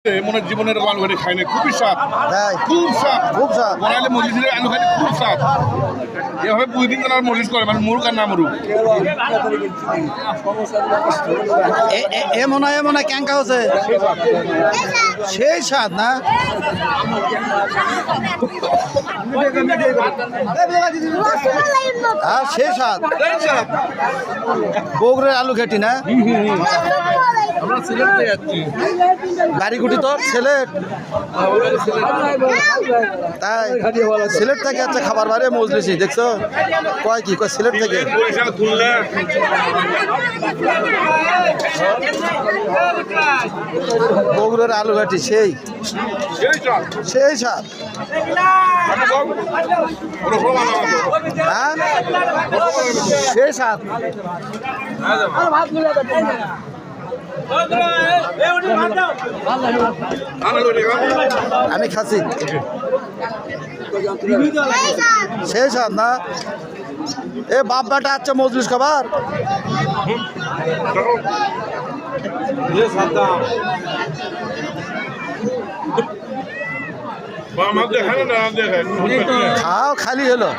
মনে জীবনের আলু ঘাটি খাই না, খুবই স্বাদ, খুব স্বাদ, খুব স্বাদ। বনাইলে মজলিসের আলু ঘাটি খুব স্বাদ। এভাবে প্রতিদিন তারা মজলিস করে, মানে মুরুক আর না মুরুক। এ মনে হয় ক্যাঙ্কা হচ্ছে সেই স্বাদ না। সেই স্বাদ বগুড়ার আলু ঘাটি না। আমরা সিলেট যাচ্ছি, বাড়িগুটি তো সিলেট, তাই সিলেট থেকে আচ্ছা খাবার বাড়ি মজলিসি দেখছো কয় কি কয় সিলেট থেকে। বগুড়ার আলু ঘাটি সেই সেই স্বাদ। হ্যাঁ সেই স্বাদ। আমি খাচ্ছি সেই স্বাদ না। এ বাপ বেটা আচ্ছা মজলিস খাবার খাও খালি হলো।